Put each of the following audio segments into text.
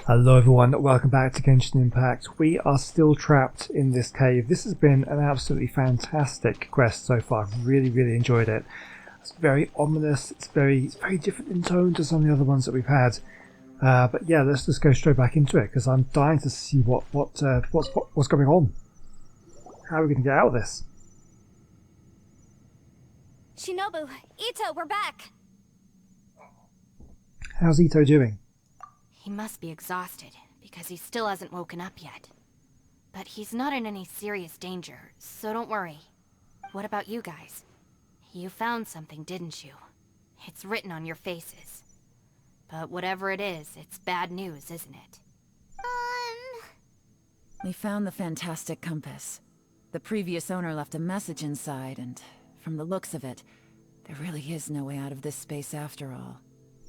Hello everyone, welcome back to Genshin Impact. We are still trapped in this cave. This has been an absolutely fantastic quest so far. I've really enjoyed it. It's very ominous, it's very different in tone to some of the other ones that we've had. But yeah, let's just go straight back into it because I'm dying to see what's going on. How are we going to get out of this? Shinobu, Ito, we're back! How's Ito doing? He must be exhausted, because he still hasn't woken up yet. But he's not in any serious danger, so don't worry. What about you guys? You found something, didn't you? It's written on your faces. But whatever it is, it's bad news, isn't it? We found the fantastic compass. The previous owner left a message inside, and from the looks of it, there really is no way out of this space after all.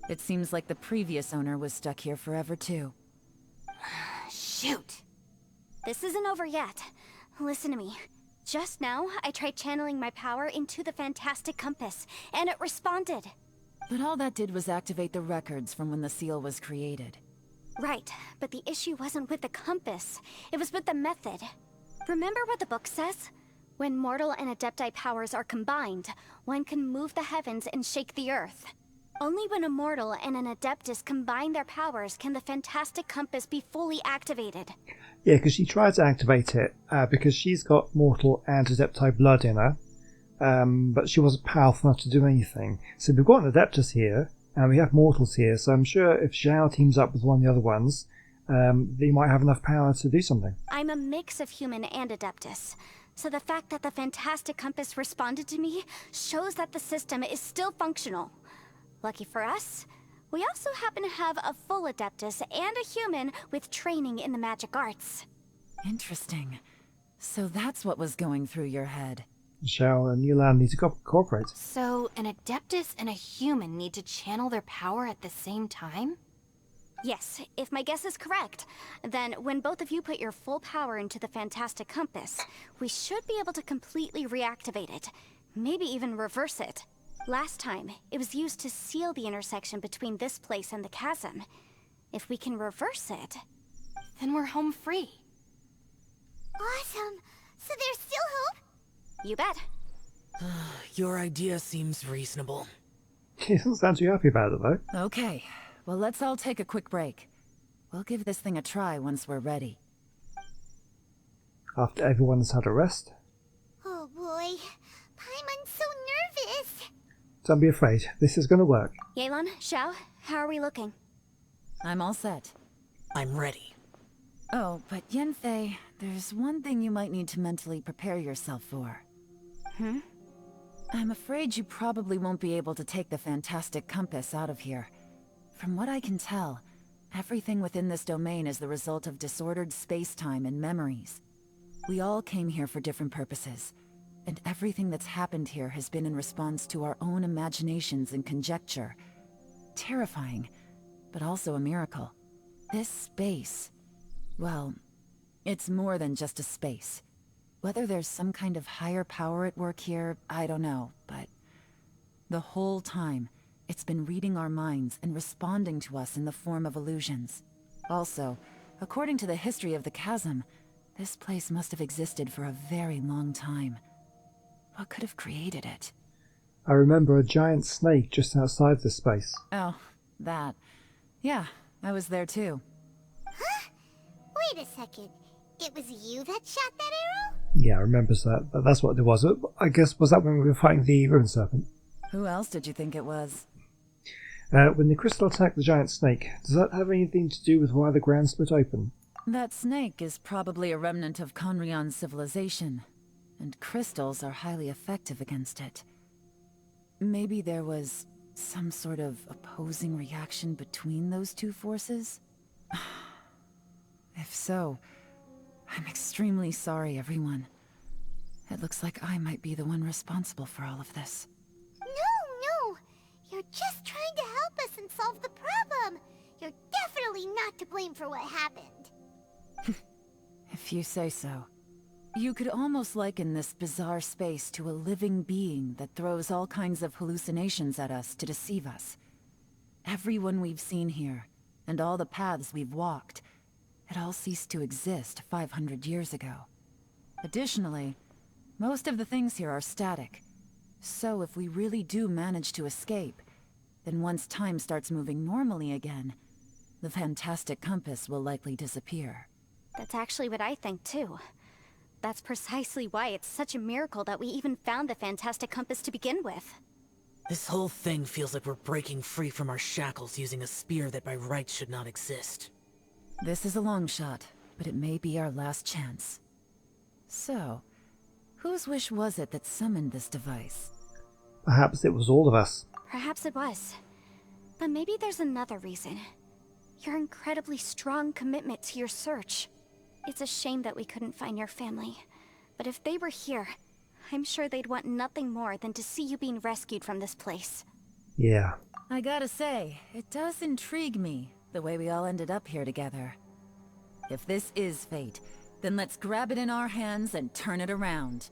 It seems like the previous owner was stuck here forever, too. Shoot! This isn't over yet. Listen to me. Just now, I tried channeling my power into the fantastic compass, and it responded. But all that did was activate the records from when the seal was created. Right, but the issue wasn't with the compass. It was with the method. Remember what the book says? When mortal and adepti powers are combined, one can move the heavens and shake the earth. Only when a mortal and an adeptus combine their powers can the fantastic compass be fully activated. Yeah, because she tried to activate it because she's got mortal and adepti blood in her, but she wasn't powerful enough to do anything. So we've got an adeptus here, and we have mortals here, so I'm sure if Zhao teams up with one of the other ones, they might have enough power to do something. I'm a mix of human and adeptus, so the fact that the fantastic compass responded to me shows that the system is still functional. Lucky for us, we also happen to have a full adeptus and a human with training in the magic arts. Interesting. So that's what was going through your head. Zhao and Yulan need to cooperate. So, an Adeptus and a human need to channel their power at the same time? Yes, if my guess is correct, then when both of you put your full power into the fantastic compass, we should be able to completely reactivate it, maybe even reverse it. Last time, it was used to seal the intersection between this place and the chasm. If we can reverse it, Then we're home free. Awesome! So there's still hope? You bet. Your idea seems reasonable. He doesn't sound too happy about it though. Okay, well let's all take a quick break. We'll give this thing a try once we're ready. After everyone's had a rest. Oh boy, Paimon's so nervous. Don't be afraid, this is going to work. Yelan, Xiao, how are we looking? I'm all set. I'm ready. Oh, but Yanfei, there's one thing you might need to mentally prepare yourself for. I'm afraid you probably won't be able to take the fantastic compass out of here. From what I can tell, everything within this domain is the result of disordered space-time and memories. We all came here for different purposes, and everything that's happened here has been in response to our own imaginations and conjecture. Terrifying, but also a miracle. This space, well, it's more than just a space. Whether there's some kind of higher power at work here, I don't know, but the whole time, it's been reading our minds and responding to us in the form of illusions. Also, according to the history of the chasm, this place must have existed for a very long time. What could have created it? I remember a giant snake just outside this space. Oh, that. Yeah, I was there too. Huh? Wait a second. It was you that shot that arrow? Yeah, I remember that. That's what it was. I guess, was that when we were fighting the ruin serpent? Who else did you think it was? When the crystal attacked the giant snake, does that have anything to do with why the ground split open? That snake is probably a remnant of Conrian's civilization, and crystals are highly effective against it. Maybe there was some sort of opposing reaction between those two forces? If so, I'm extremely sorry, everyone. It looks like I might be the one responsible for all of this. No. You're just trying to help us and solve the problem. You're definitely not to blame for what happened. If you say so. You could almost liken this bizarre space to a living being that throws all kinds of hallucinations at us to deceive us. Everyone we've seen here, and all the paths we've walked. It all ceased to exist 500 years ago. Additionally, most of the things here are static. So if we really do manage to escape, then once time starts moving normally again, the fantastic compass will likely disappear. That's actually what I think too. That's precisely why it's such a miracle that we even found the fantastic compass to begin with. This whole thing feels like we're breaking free from our shackles using a spear that by rights should not exist. This is a long shot, but it may be our last chance. So, whose wish was it that summoned this device? Perhaps it was all of us. Perhaps it was. But maybe there's another reason. Your incredibly strong commitment to your search. It's a shame that we couldn't find your family. But if they were here, I'm sure they'd want nothing more than to see you being rescued from this place. Yeah. I gotta say, it does intrigue me, the way we all ended up here together. If this is fate, then let's grab it in our hands and turn it around.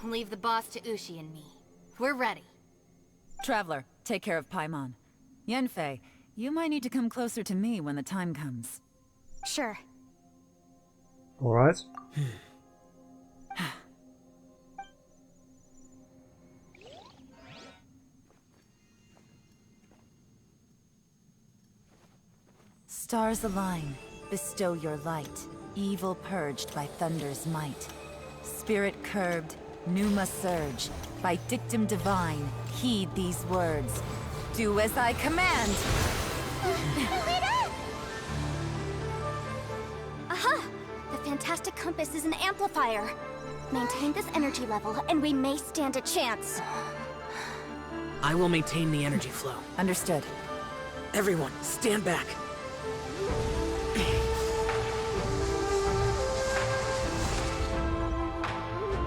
Leave the boss to Ushi and me. We're ready. Traveler, take care of Paimon. Yanfei, you might need to come closer to me when the time comes. Sure. Alright. Stars align, bestow your light. Evil purged by thunder's might. Spirit curbed, pneuma surge. By dictum divine, heed these words. Do as I command! Aha! The fantastic compass is an amplifier. Maintain this energy level, and we may stand a chance. I will maintain the energy flow. Understood. Everyone, stand back.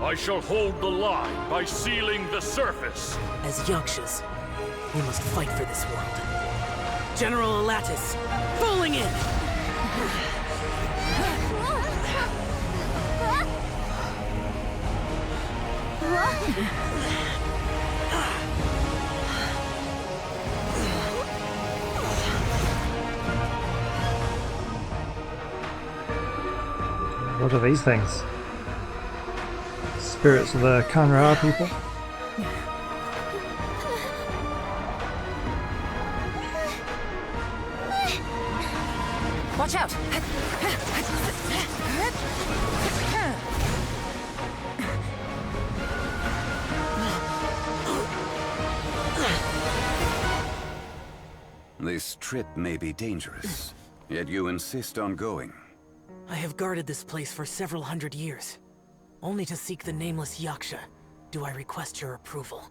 I shall hold the line by sealing the surface. As Yakshas, we must fight for this world. General Alatus, falling in! What are these things? Spirits of the Kanra people? Watch out! This trip may be dangerous, yet you insist on going. I have guarded this place for several hundred years. Only to seek the nameless Yaksha, do I request your approval.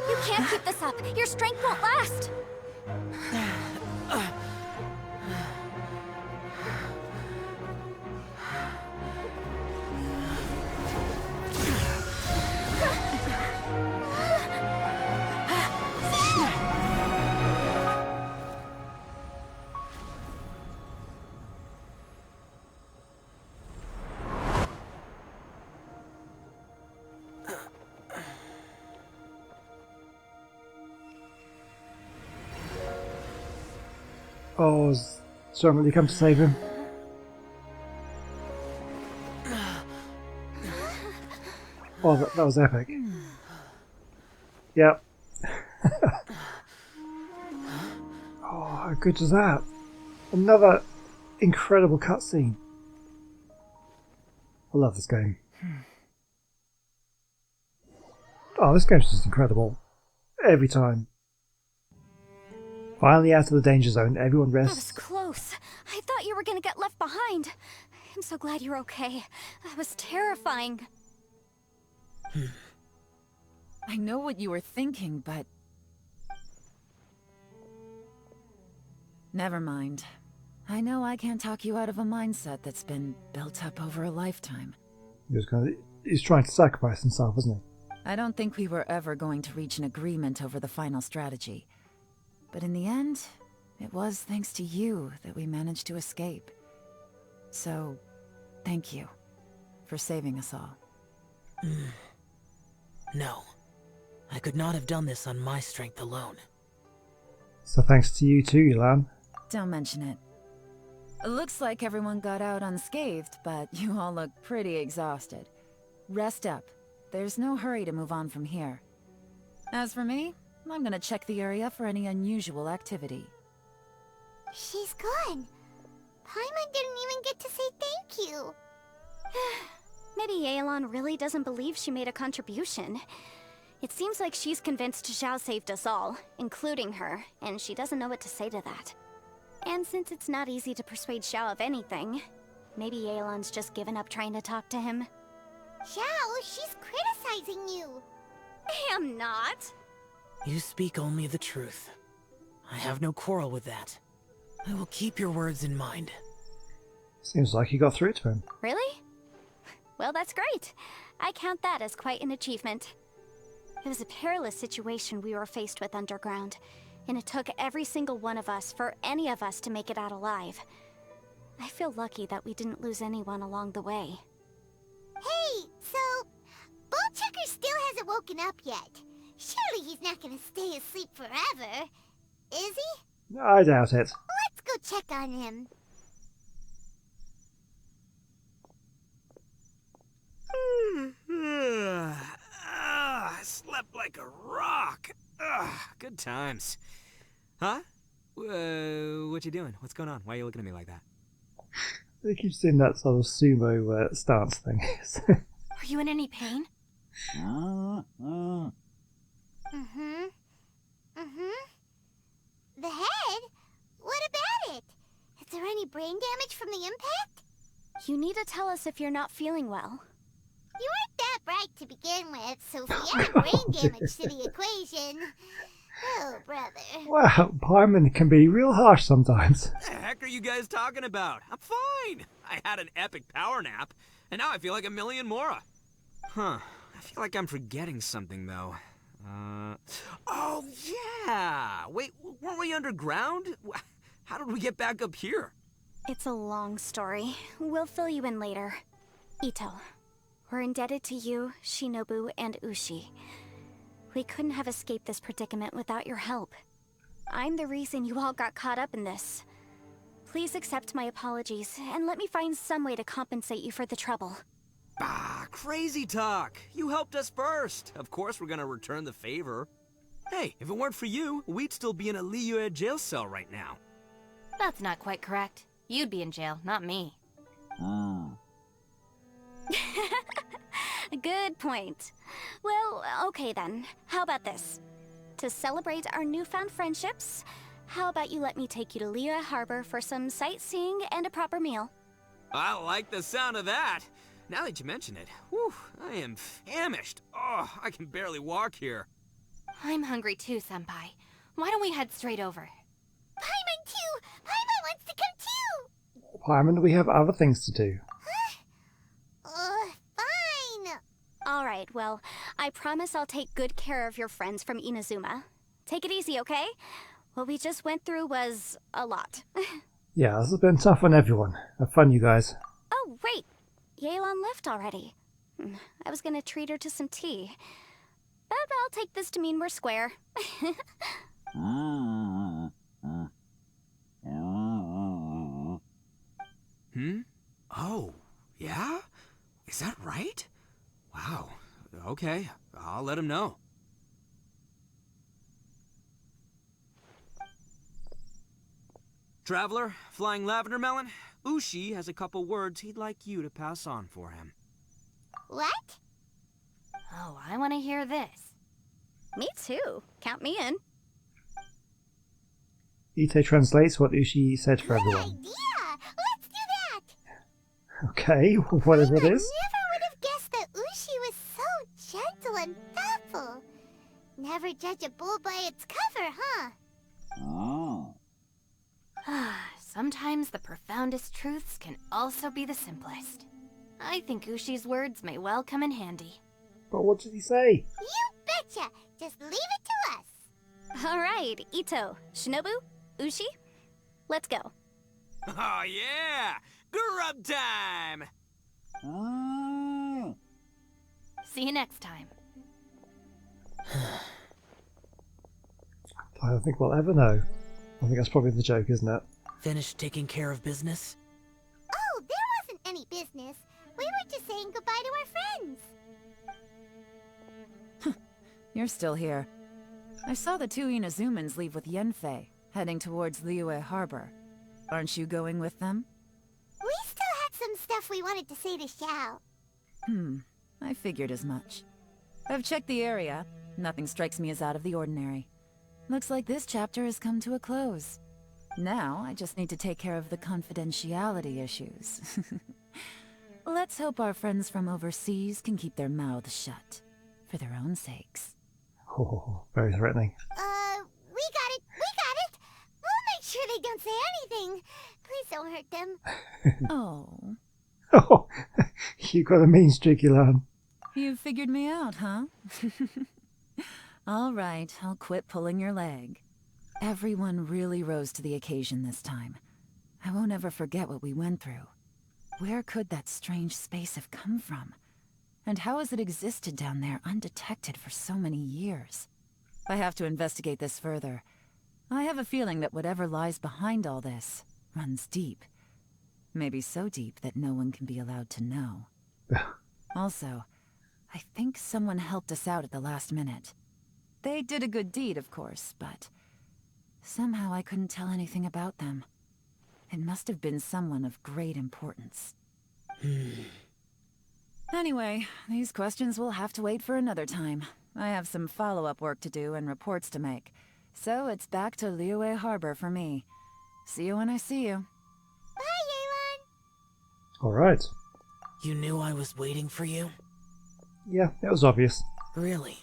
You can't keep this up. Your strength won't last. Oh, has someone really come to save him? Oh, that was epic. Yep. Oh, how good is that? Another incredible cutscene. I love this game. Oh, this game's just incredible. Every time. Finally out of the danger zone, everyone That was rests. close. I thought you were gonna get left behind. I'm so glad you're okay. That was terrifying. I know what you were thinking, but... Never mind. I know I can't talk you out of a mindset that's been built up over a lifetime. He's trying to sacrifice himself, isn't he? I don't think we were ever going to reach an agreement over the final strategy. But in the end, it was thanks to you that we managed to escape. So, thank you for saving us all. No. I could not have done this on my strength alone. So thanks to you too, Elan. Don't mention it. It looks like everyone got out unscathed, but you all look pretty exhausted. Rest up. There's no hurry to move on from here. As for me, I'm gonna check the area for any unusual activity. She's gone. Paimon didn't even get to say thank you. Maybe Yelan really doesn't believe she made a contribution. It seems like she's convinced Zhao saved us all, including her, and she doesn't know what to say to that. And since it's not easy to persuade Zhao of anything, maybe Yelan's just given up trying to talk to him. Zhao, she's criticizing you. I am not. You speak only the truth. I have no quarrel with that. I will keep your words in mind. Seems like you got through to him. Really? Well, that's great. I count that as quite an achievement. It was a perilous situation we were faced with underground, and it took every single one of us for any of us to make it out alive. I feel lucky that we didn't lose anyone along the way. Hey, so... Bullchucker still hasn't woken up yet. Surely he's not gonna stay asleep forever, is he? I doubt it. Let's go check on him. I slept like a rock. Good times. Huh? What you doing? What's going on? Why are you looking at me like that? They keep doing that sort of sumo stance thing. Are you in any pain? The head? What about it? Is there any brain damage from the impact? You need to tell us if you're not feeling well. You weren't that bright to begin with, so if you add brain damage to the equation... Oh, brother. Wow, Paimon can be real harsh sometimes. What the heck are you guys talking about? I'm fine. I had an epic power nap, and now I feel like a million more. Huh. I feel like I'm forgetting something, though. Oh, yeah! Wait, weren't we underground? How did we get back up here? It's a long story. We'll fill you in later. Ito, we're indebted to you, Shinobu, and Ushi. We couldn't have escaped this predicament without your help. I'm the reason you all got caught up in this. Please accept my apologies, and let me find some way to compensate you for the trouble. Bah, crazy talk. You helped us first. Of course we're gonna return the favor. Hey, if it weren't for you, we'd still be in a Liyue jail cell right now. That's not quite correct. You'd be in jail, not me. Good point. Well, okay then. How about this? To celebrate our newfound friendships, how about you let me take you to Liyue Harbor for some sightseeing and a proper meal? I like the sound of that. Now that you mention it, whew, I am famished. Oh, I can barely walk here. I'm hungry too, Senpai. Why don't we head straight over? Paimon too! Paimon wants to come too! Paimon, we have other things to do. Fine! Alright, well, I promise I'll take good care of your friends from Inazuma. Take it easy, okay? What we just went through was a lot. Yeah, this has been tough on everyone. Have fun, you guys. Oh, wait! Yelan left already. I was gonna treat her to some tea. But I'll take this to mean we're square. Hmm? Oh, yeah? Is that right? Wow. Okay, I'll let him know. Traveler, Flying Lavender Melon, Ushi has a couple words he'd like you to pass on for him. What? Oh, I want to hear this. Me too. Count me in. Ito translates what Ushi said for Good everyone. idea! Let's do that! Okay, whatever it I is. never would have guessed that Ushi was so gentle and thoughtful. Never judge a bull by its cover, huh? Sometimes the profoundest truths can also be the simplest. I think Ushi's words may well come in handy. But what did he say? You betcha! Just leave it to us. All right, Ito, Shinobu, Ushi, let's go. Oh yeah! Grub time! See you next time. I don't think we'll ever know. I think that's probably the joke, isn't it? Finished taking care of business? Oh, there wasn't any business. We were just saying goodbye to our friends. You're still here. I saw the two Inazumans leave with Yenfei, heading towards Liyue Harbor. Aren't you going with them? We still had some stuff we wanted to say to Xiao. I figured as much. I've checked the area. Nothing strikes me as out of the ordinary. Looks like this chapter has come to a close. Now, I just need to take care of the confidentiality issues. Let's hope our friends from overseas can keep their mouths shut. For their own sakes. Oh, very threatening. We got it! We got it! We'll make sure they don't say anything. Please don't hurt them. Oh, Oh, you got a mean streak, Elan. you figured me out, huh? All right, I'll quit pulling your leg. Everyone really rose to the occasion this time. I won't ever forget what we went through. Where could that strange space have come from? And how has it existed down there undetected for so many years? I have to investigate this further. I have a feeling that whatever lies behind all this runs deep. Maybe so deep that no one can be allowed to know. Also, I think someone helped us out at the last minute. They did a good deed, of course, but somehow I couldn't tell anything about them. It must have been someone of great importance. Anyway, these questions will have to wait for another time. I have some follow-up work to do and reports to make. So it's back to Liyue Harbor for me. See you when I see you. Bye, Yelan. All right. You knew I was waiting for you? Yeah, it was obvious. Really?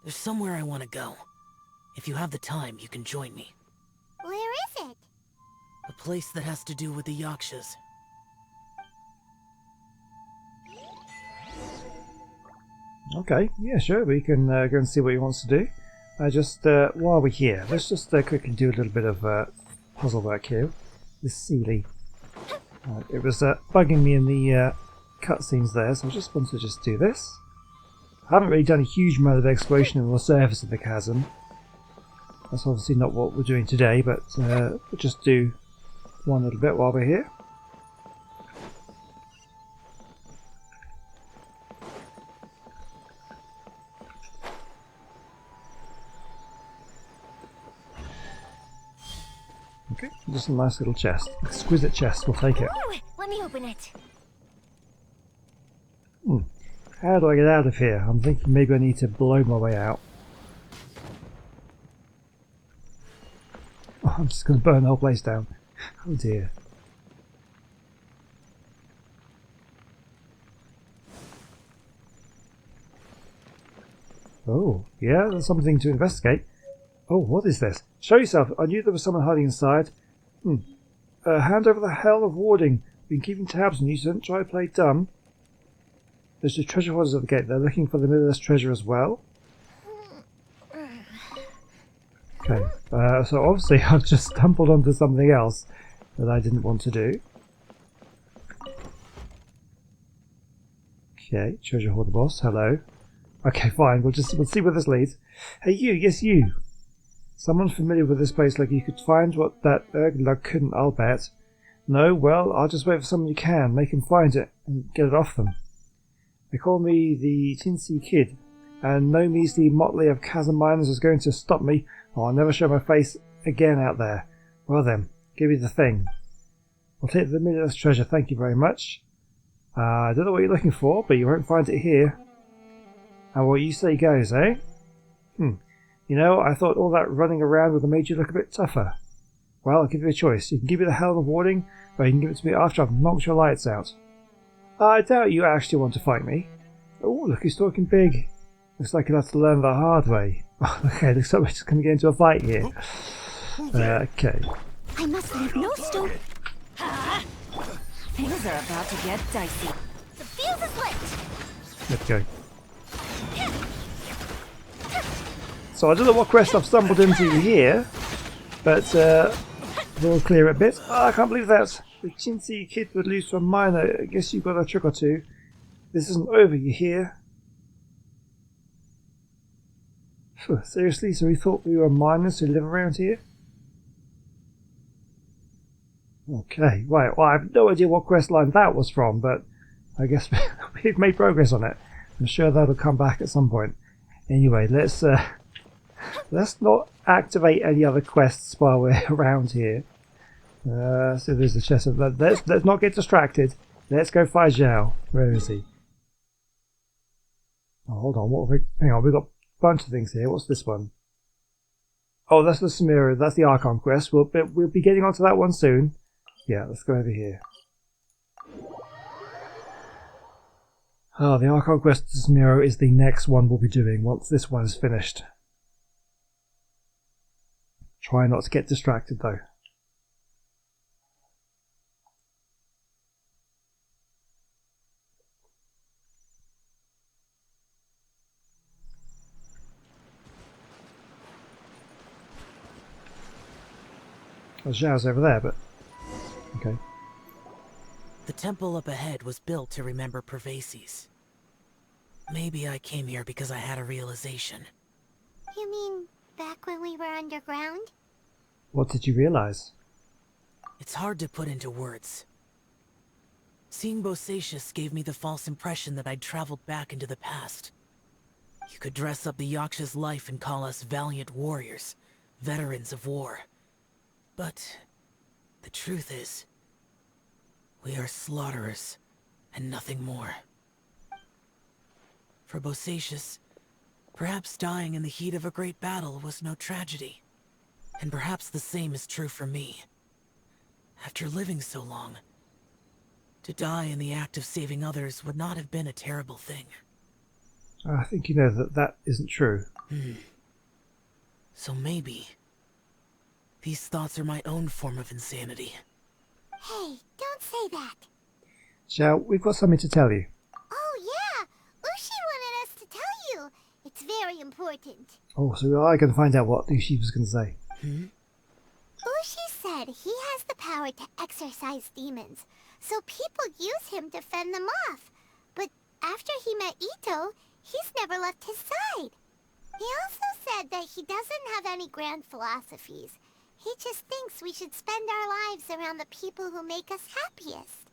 There's somewhere I want to go. If you have the time, you can join me. Where is it? A place that has to do with the Yakshas. Okay, yeah, sure. We can go and see what he wants to do. While we're here, let's just quickly do a little bit of puzzle work here. This Sealy. It was bugging me in the cutscenes there, so I just want to just do this. I haven't really done a huge amount of exploration on the surface of the chasm. That's obviously not what we're doing today, but we'll just do one little bit while we're here. Okay, just a nice little chest. Exquisite chest, we'll take it. Ooh, let me open it. How do I get out of here? I'm thinking maybe I need to blow my way out. Oh, I'm just going to burn the whole place down. Oh dear. Oh, yeah, there's something to investigate. Oh, what is this? Show yourself. I knew there was someone hiding inside. Hand over the hell of warding. Been keeping tabs on you, so don't try to play dumb. There's the treasure hoarders at the gate. They're looking for the Miller's treasure as well. Okay, so obviously I've just stumbled onto something else that I didn't want to do. Okay, treasure hoarder boss, hello. Okay, fine, we'll see where this leads. Hey you, yes you. Someone familiar with this place like you could find what that Erglug couldn't, I'll bet. No, well, I'll just wait for someone who can, make him find it, and get it off them. They call me the Tinsy Kid, and no measly motley of chasm miners is going to stop me, or I'll never show my face again out there. Well then, give me the thing. I'll take the meaningless treasure, thank you very much. I don't know what you're looking for, but you won't find it here. And what you say goes, eh? You know, I thought all that running around would have made you look a bit tougher. Well, I'll give you a choice. You can give me the helm of warding, or you can give it to me after I've knocked your lights out. I doubt you actually want to fight me. Oh, look, he's talking big. Looks like you'll have to learn the hard way. Okay, looks like we're just going to get into a fight here. Okay. I must leave no stone. Things are about to get dicey. The fuse is lit. Let's go. So I don't know what quest I've stumbled into here, but we'll clear it a bit. Oh, I can't believe that. The chintzy kid would lose to a miner. I guess you've got a trick or two. This isn't over, you hear? Seriously? So he thought we were miners who live around here? Okay, right. Well, I have no idea what quest line that was from, but I guess we've made progress on it. I'm sure that'll come back at some point. Anyway, let's not activate any other quests while we're around here. So there's the chest. Let's not get distracted. Let's go find Zhao. Where is he? Oh, hold on. Hang on. We've got a bunch of things here. What's this one? Oh, that's the Samira. That's the Archon quest. We'll be getting onto that one soon. Yeah, let's go over here. Oh, the Archon quest to Samira is the next one we'll be doing once this one is finished. Try not to get distracted though. Well, Zhao's over there, but okay. The temple up ahead was built to remember Pervases. Maybe I came here because I had a realization. You mean back when we were underground? What did you realize? It's hard to put into words. Seeing Bosacius gave me the false impression that I'd traveled back into the past. You could dress up the Yaksha's life and call us valiant warriors, veterans of war. But the truth is, we are slaughterers, and nothing more. For Bosacius, perhaps dying in the heat of a great battle was no tragedy. And perhaps the same is true for me. After living so long, to die in the act of saving others would not have been a terrible thing. I think you know that isn't true. So maybe these thoughts are my own form of insanity. Hey, don't say that. Zhao, we've got something to tell you. Oh yeah, Ushi wanted us to tell you. It's very important. Oh, so we are going to find out what Ushi was going to say. Ushi said he has the power to exorcise demons, so people use him to fend them off. But after he met Ito, he's never left his side. He also said that he doesn't have any grand philosophies. He just thinks we should spend our lives around the people who make us happiest.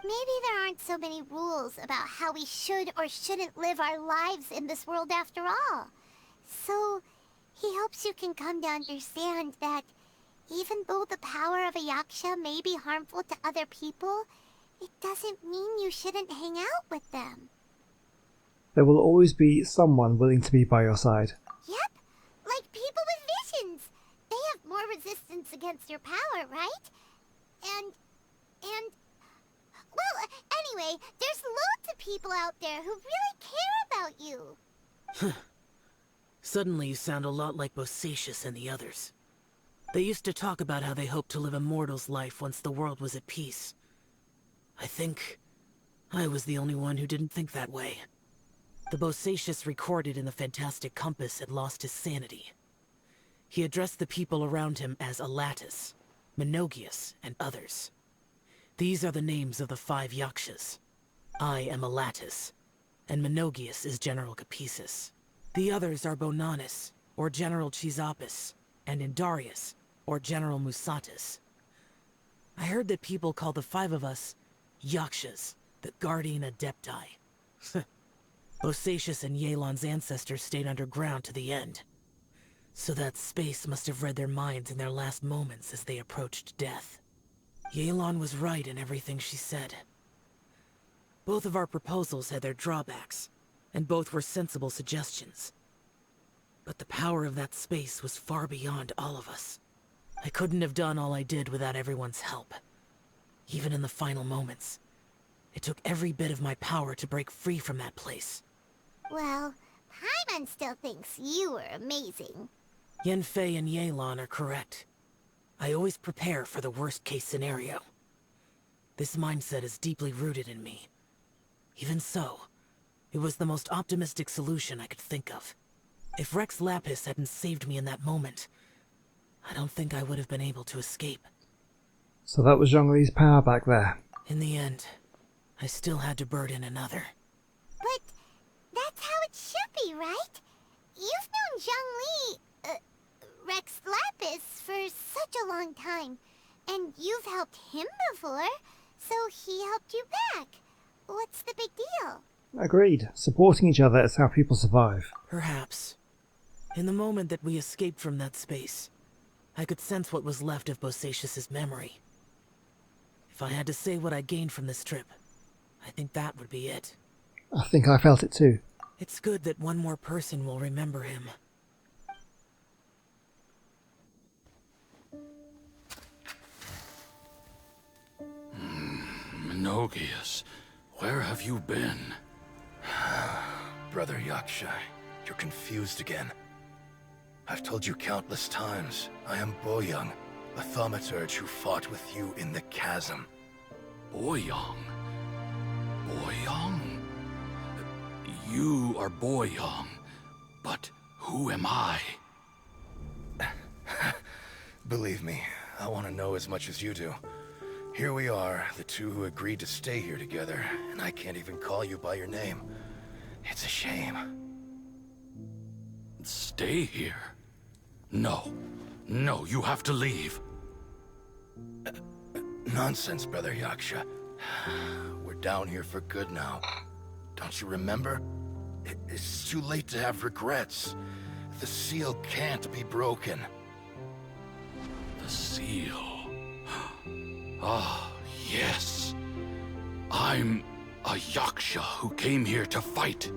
Maybe there aren't so many rules about how we should or shouldn't live our lives in this world after all. So, he hopes you can come to understand that even though the power of a Yaksha may be harmful to other people, it doesn't mean you shouldn't hang out with them. There will always be someone willing to be by your side. Yep, like people with visions. They have more resistance against your power, right? And... Well, anyway, there's loads of people out there who really care about you. Suddenly you sound a lot like Bosacius and the others. They used to talk about how they hoped to live a mortal's life once the world was at peace. I think I was the only one who didn't think that way. The Bosacius recorded in the fantastic compass had lost his sanity. He addressed the people around him as Alatus, Menogius, and others. These are the names of the 5 Yakshas. I am Alatus, and Menogius is General Capesus. The others are Bonanis, or General Chisapis, and in Darius, or General Musatis. I heard that people call the 5 of us Yakshas, the Guardian Adepti. Bosacius and Yelan's ancestors stayed underground to the end. So that space must have read their minds in their last moments as they approached death. Yelan was right in everything she said. Both of our proposals had their drawbacks, and both were sensible suggestions. But the power of that space was far beyond all of us. I couldn't have done all I did without everyone's help. Even in the final moments, it took every bit of my power to break free from that place. Well, Paimon still thinks you were amazing. Yenfei and Yelan are correct. I always prepare for the worst-case scenario. This mindset is deeply rooted in me. Even so, it was the most optimistic solution I could think of. If Rex Lapis hadn't saved me in that moment, I don't think I would have been able to escape. So that was Zhongli's power back there. In the end, I still had to burden another. But that's how it should be, right? You've known Zhongli, Rex Lapis, for such a long time. And you've helped him before, so he helped you back. What's the big deal? Agreed. Supporting each other is how people survive. Perhaps. In the moment that we escaped from that space, I could sense what was left of Bosacius's memory. If I had to say what I gained from this trip, I think that would be it. I think I felt it too. It's good that one more person will remember him. Menogias, where have you been? Brother Yaksha, you're confused again. I've told you countless times, I am Boyoung, the thaumaturge who fought with you in the chasm. Boyoung? Boyoung? You are Boyoung, but who am I? Believe me, I want to know as much as you do. Here we are, the two who agreed to stay here together, and I can't even call you by your name. It's a shame. Stay here? No. No, you have to leave. Nonsense, Brother Yaksha. We're down here for good now. Don't you remember? It's too late to have regrets. The seal can't be broken. The seal. Ah, yes. I'm a Yaksha who came here to fight.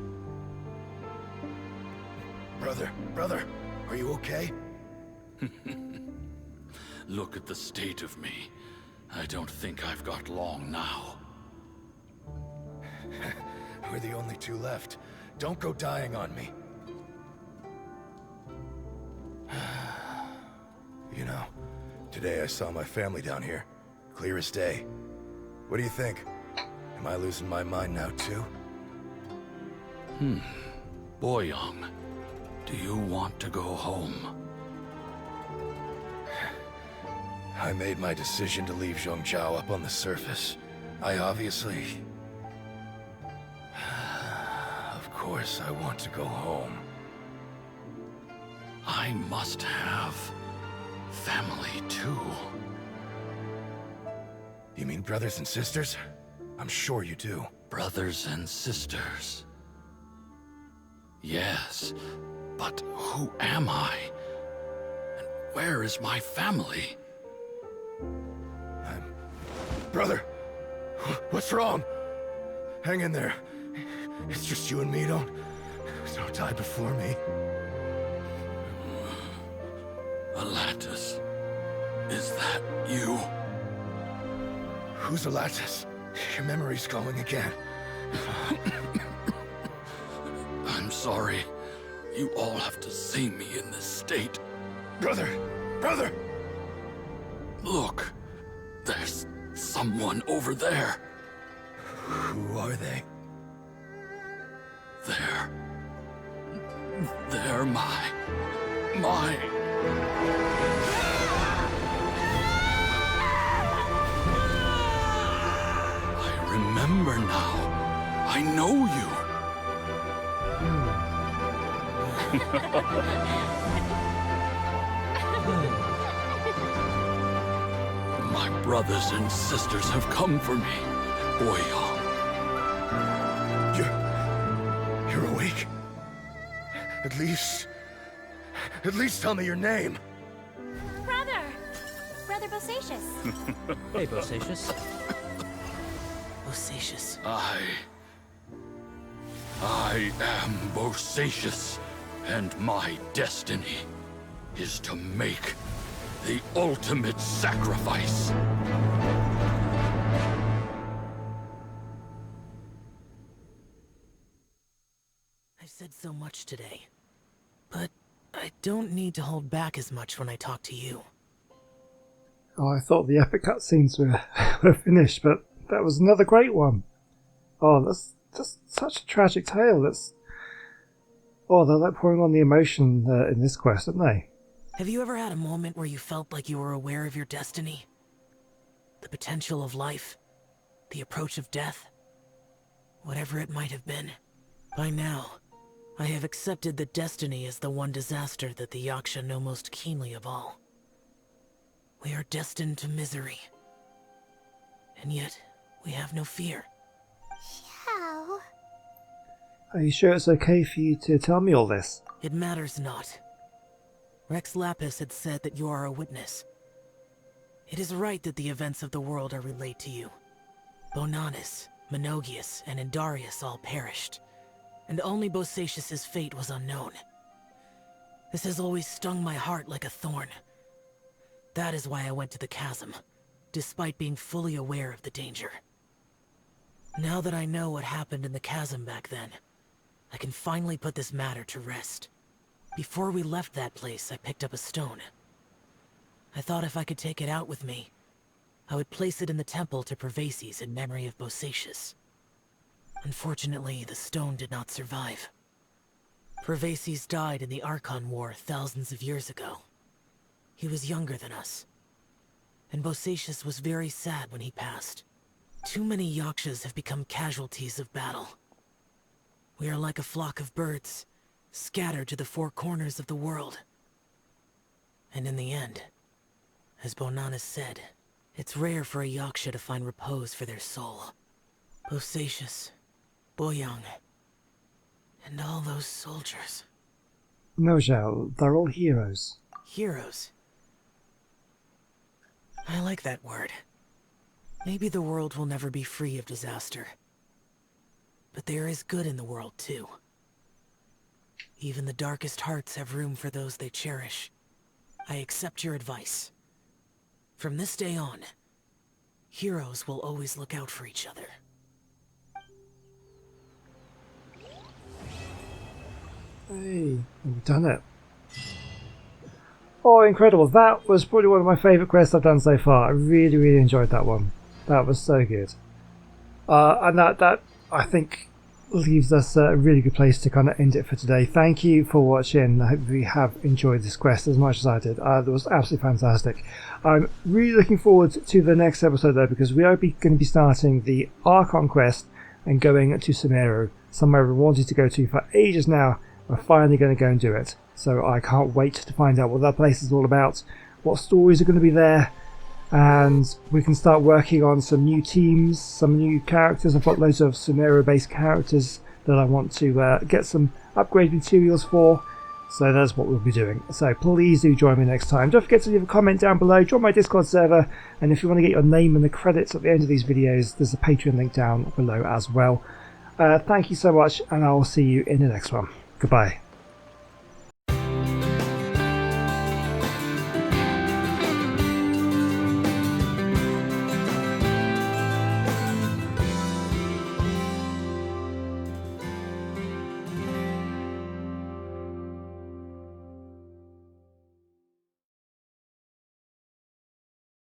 Brother, are you okay? Look at the state of me. I don't think I've got long now. We're the only two left. Don't go dying on me. You know, today I saw my family down here. Clear as day. What do you think? Am I losing my mind now too? Boyoung, do you want to go home? I made my decision to leave Zhongzhou up on the surface. I obviously... Of course I want to go home. I must have family too. You mean brothers and sisters? I'm sure you do. Brothers and sisters. Yes, but who am I? And where is my family? Brother! What's wrong? Hang in there. It's just you and me, don't die before me. Alatus, is that you? Who's Alatus? Your memory's going again. I'm sorry. You all have to see me in this state. Brother! Look, there's someone over there. Who are they? They're my... I remember now. I know you. My brothers and sisters have come for me, Boyong. You're awake? At least tell me your name. Brother Bosacious. Hey, Bosacious. Bosacious. I am Bosacious, and my destiny is to make the ultimate sacrifice. I've said so much today, but I don't need to hold back as much when I talk to you. Oh, I thought the epic cutscenes were finished, but that was another great one. Oh, that's just such a tragic tale. They're like pouring on the emotion in this quest, aren't they? Have you ever had a moment where you felt like you were aware of your destiny? The potential of life? The approach of death? Whatever it might have been. By now, I have accepted that destiny is the one disaster that the Yaksha know most keenly of all. We are destined to misery. And yet, we have no fear. Xiao. Are you sure it's okay for you to tell me all this? It matters not. Rex Lapis had said that you are a witness. It is right that the events of the world are relayed to you. Bonanis, Menogias, and Indarius all perished, and only Bosacious's fate was unknown. This has always stung my heart like a thorn. That is why I went to the chasm, despite being fully aware of the danger. Now that I know what happened in the chasm back then, I can finally put this matter to rest. Before we left that place, I picked up a stone. I thought if I could take it out with me, I would place it in the temple to Pervases in memory of Bosacious. Unfortunately, the stone did not survive. Pervases died in the Archon War thousands of years ago. He was younger than us, and Bosacious was very sad when he passed. Too many Yakshas have become casualties of battle. We are like a flock of birds, scattered to the four corners of the world. And in the end, as Bonanis said, it's rare for a Yaksha to find repose for their soul. Bosacious, Boyong, and all those soldiers. No, Zhao, they're all heroes. Heroes. I like that word. Maybe the world will never be free of disaster. But there is good in the world, too. Even the darkest hearts have room for those they cherish. I accept your advice. From this day on, heroes will always look out for each other. Hey, we've done it. Oh, incredible. That was probably one of my favourite quests I've done so far. I really, really enjoyed that one. That was so good. And that I think leaves us a really good place to kind of end it for today. Thank you for watching. I hope you have enjoyed this quest as much as I did. It was absolutely fantastic. I'm really looking forward to the next episode though, because we are going to be starting the Archon quest and going to Sumeru, somewhere I've wanted to go to for ages now. We're finally going to go and do it. So I can't wait to find out what that place is all about, what stories are going to be there, and we can start working on some new teams, some new characters. I've got loads of Sumeru-based characters that I want to get some upgrade materials for, so that's what we'll be doing. So please do join me next time. Don't forget to leave a comment down below, join my Discord server, and if you want to get your name in the credits at the end of these videos, there's a Patreon link down below as well. Thank you so much, and I'll see you in the next one. Goodbye.